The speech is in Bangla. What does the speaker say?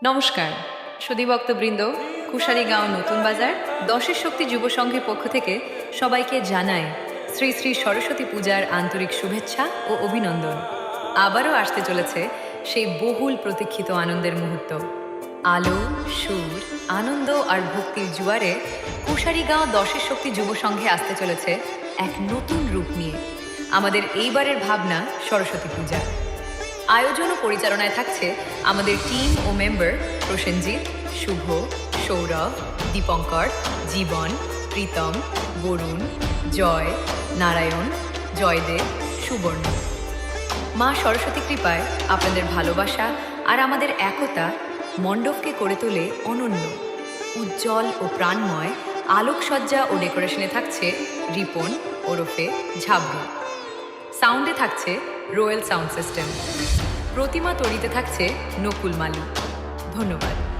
নমস্কার সুধীভক্তবৃন্দ, কুশালীগাঁও নতুন বাজার দশের শক্তি যুব সংঘের পক্ষ থেকে সবাইকে জানায় শ্রী শ্রী সরস্বতী পূজার আন্তরিক শুভেচ্ছা ও অভিনন্দন। আবারও আসতে চলেছে সেই বহুল প্রতীক্ষিত আনন্দের মুহূর্ত। আলো, সুর, আনন্দ আর ভক্তির জুয়ারে কুশালীগাঁও দশের শক্তি যুব সংঘে আসতে চলেছে এক নতুন রূপ নিয়ে। আমাদের এইবারের ভাবনা সরস্বতী পূজা। আয়োজন ও পরিচালনায় থাকছে আমাদের টিম ও মেম্বার প্রসেনজিৎ, শুভ, সৌরভ, দীপঙ্কর, জীবন, প্রীতম, বরুণ, জয়, নারায়ণ, জয়দেব, সুবর্ণ। মা সরস্বতী কৃপায় আপনাদের ভালোবাসা আর আমাদের একতা মণ্ডপকে করে তোলে অনন্য, উজ্জ্বল ও প্রাণময়। আলোকসজ্জা ও ডেকোরেশনে থাকছে রিপন ওরফে ঝাবড়ু। সাউন্ডে থাকছে রয়্যাল সাউন্ড সিস্টেম। প্রতিমা তৈরিতে থাকছে নকুল মালি। ধন্যবাদ।